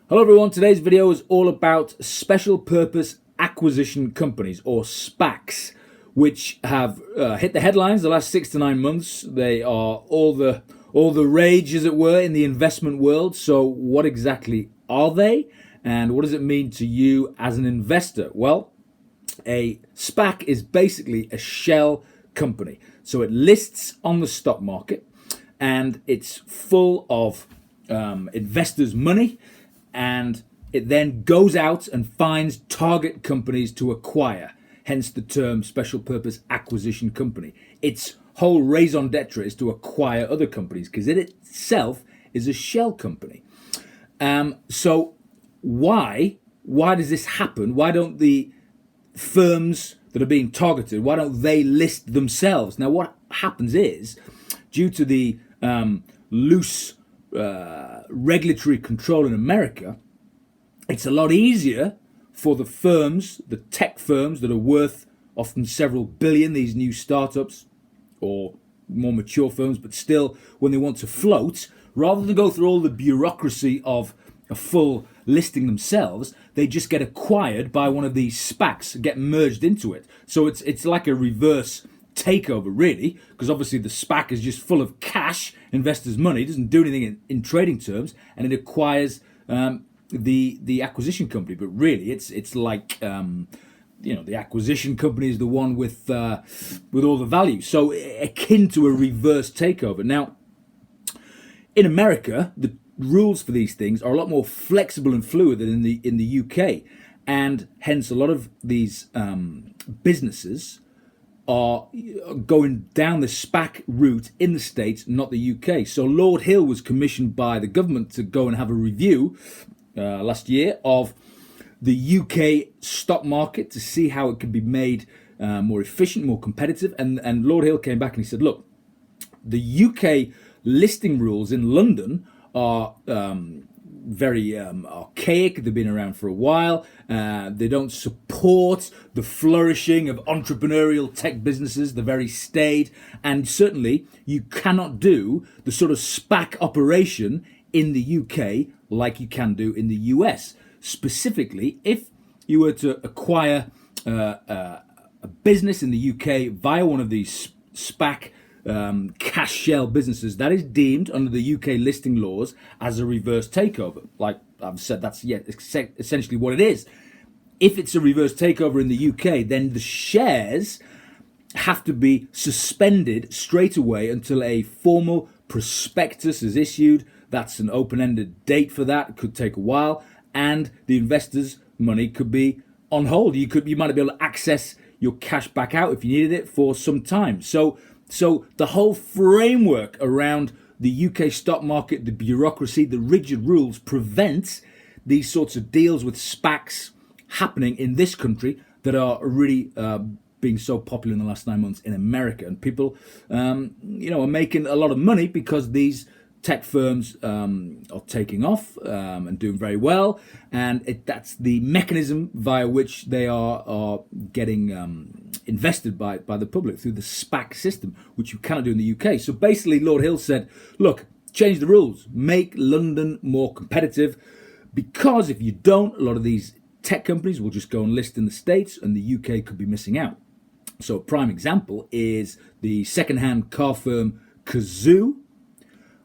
Hello everyone, today's video is all about special purpose acquisition companies or SPACs, which have hit the headlines the last 6 to 9 months. They are all the rage, as it were, in the investment world. So what exactly are they, and what does it mean to you as an investor? Well, a SPAC is basically a shell company. So it lists on the stock market and it's full of investors' money, and it then goes out and finds target companies to acquire, hence the term special purpose acquisition company. Its whole raison d'etre is to acquire other companies because it itself is a shell company. So why does this happen? Why don't the firms that are being targeted, why don't they list themselves? Now what happens is, due to the loose regulatory control in America, it's a lot easier for the firms, the tech firms that are worth often several billion, these new startups or more mature firms, but still when they want to float, rather than go through all the bureaucracy of a full listing themselves, they just get acquired by one of these SPACs, get merged into it. So it's like a reverse takeover, really, because obviously the SPAC is just full of cash, investors' money, it doesn't do anything in trading terms, and it acquires the acquisition company. But really, it's like the acquisition company is the one with all the value. So akin to a reverse takeover. Now, in America, the rules for these things are a lot more flexible and fluid than in the UK, and hence a lot of these businesses are going down the SPAC route in the States, not the UK. So Lord Hill was commissioned by the government to go and have a review last year of the UK stock market to see how it could be made more efficient, more competitive. And Lord Hill came back and he said, look, the UK listing rules in London are very archaic. They've been around for a while. They don't support the flourishing of entrepreneurial tech businesses. They're very staid. And certainly you cannot do the sort of SPAC operation in the UK like you can do in the US. Specifically, if you were to acquire a business in the UK via one of these SPAC cash shell businesses, that is deemed under the UK listing laws as a reverse takeover. Like I've said, that's essentially what it is. If it's a reverse takeover in the UK, then the shares have to be suspended straight away until a formal prospectus is issued. That's an open-ended date for that. It could take a while, and the investors' money could be on hold. You might be able to access your cash back out if you needed it for some time. So the whole framework around the UK stock market, the bureaucracy, the rigid rules prevents these sorts of deals with SPACs happening in this country that are really being so popular in the last 9 months in America. And people, are making a lot of money because these tech firms are taking off and doing very well, and that's the mechanism via which they are getting invested by the public through the SPAC system, which you cannot do in the UK. So basically, Lord Hill said, look, change the rules, make London more competitive, because if you don't, a lot of these tech companies will just go and list in the States, and the UK could be missing out. So a prime example is the second-hand car firm Cazoo,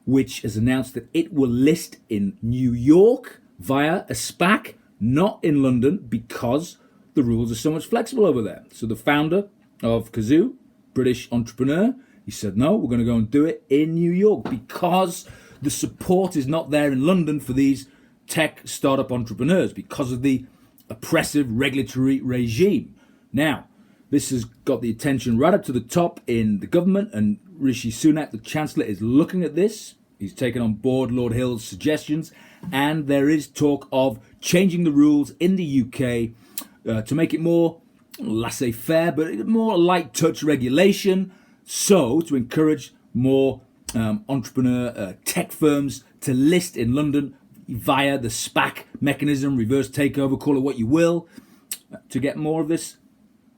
which has announced that it will list in New York via a SPAC, not in London, because the rules are so much flexible over there. So the founder of Cazoo, British entrepreneur, he said, no, we're going to go and do it in New York because the support is not there in London for these tech startup entrepreneurs because of the oppressive regulatory regime. Now, this has got the attention right up to the top in the government, and Rishi Sunak, the Chancellor, is looking at this. He's taken on board Lord Hill's suggestions, and there is talk of changing the rules in the UK to make it more laissez-faire, but more light touch regulation, so to encourage more entrepreneur tech firms to list in London via the SPAC mechanism, reverse takeover, call it what you will, to get more of this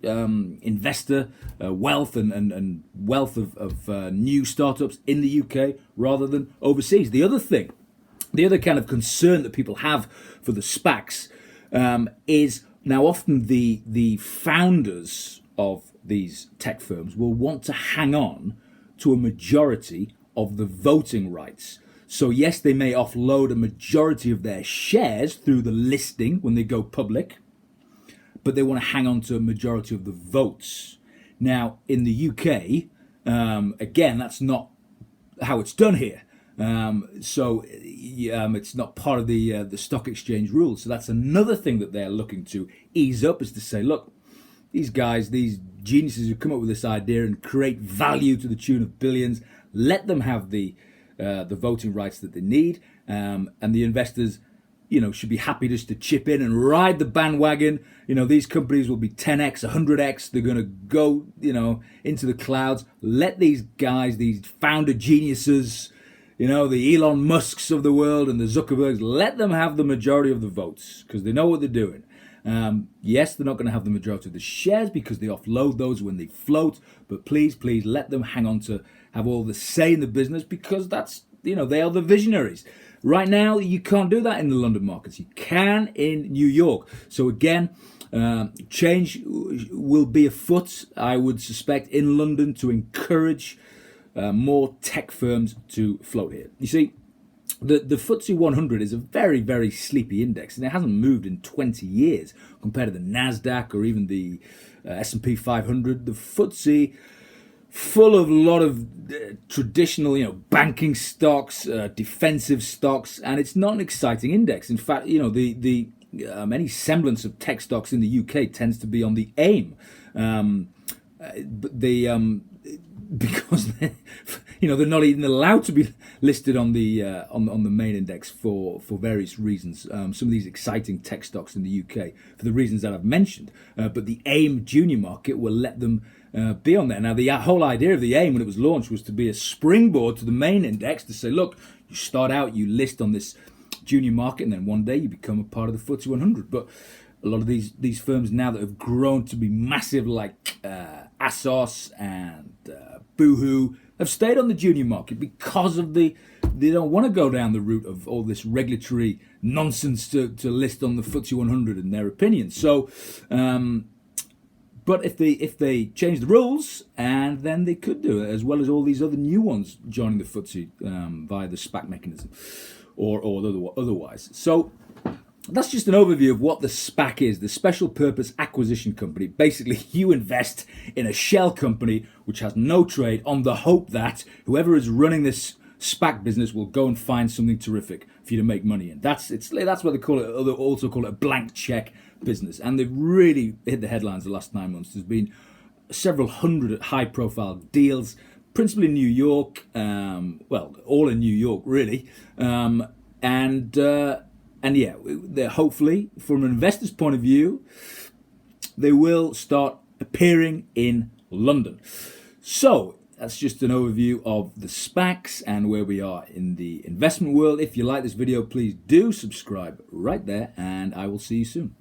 investor wealth and wealth of new startups in the UK rather than overseas. The other thing The other kind of concern that people have for the SPACs is now often the founders of these tech firms will want to hang on to a majority of the voting rights. So yes, they may offload a majority of their shares through the listing when they go public, but they want to hang on to a majority of the votes. Now, in the UK, again, that's not how it's done here. So it's not part of the stock exchange rules. So that's another thing that they're looking to ease up, is to say, look, these guys, these geniuses who come up with this idea and create value to the tune of billions, let them have the voting rights that they need, and the investors, should be happy just to chip in and ride the bandwagon. These companies will be 10x, 100x. They're going to go, into the clouds. Let these guys, these founder geniuses, the Elon Musks of the world and the Zuckerbergs, let them have the majority of the votes because they know what they're doing. Yes, they're not going to have the majority of the shares because they offload those when they float, but please let them hang on to have all the say in the business, because that's, they are the visionaries. Right now, you can't do that in the London markets. You can in New York. So again, change will be afoot, I would suspect, in London to encourage more tech firms to float here. You see, the FTSE 100 is a very, very sleepy index, and it hasn't moved in 20 years compared to the NASDAQ or even the S&P 500. The FTSE, full of a lot of traditional, banking stocks, defensive stocks, and it's not an exciting index. In fact, the any semblance of tech stocks in the UK tends to be on the AIM. Because they're not even allowed to be listed on the main index for various reasons. Some of these exciting tech stocks in the UK for the reasons that I've mentioned, but the AIM junior market will let them be on there. Now, the whole idea of the AIM when it was launched was to be a springboard to the main index, to say, look, you start out, you list on this junior market, and then one day you become a part of the FTSE 100. But a lot of these firms now that have grown to be massive, like ASOS and Boohoo, have stayed on the junior market because of they don't want to go down the route of all this regulatory nonsense to list on the FTSE 100 in their opinion. So, but if they change the rules, and then they could do it, as well as all these other new ones joining the FTSE via the SPAC mechanism or otherwise. So that's just an overview of what the SPAC is, the Special Purpose Acquisition Company. Basically, you invest in a shell company which has no trade, on the hope that whoever is running this SPAC business will go and find something terrific for you to make money in. That's what they call it. They also call it a blank check business, and they've really hit the headlines the last 9 months. There's been several hundred high-profile deals, principally in New York. All in New York, really, and yeah, they're hopefully, from an investor's point of view, they will start appearing in London. So that's just an overview of the SPACs and where we are in the investment world. If you like this video, please do subscribe right there, and I will see you soon.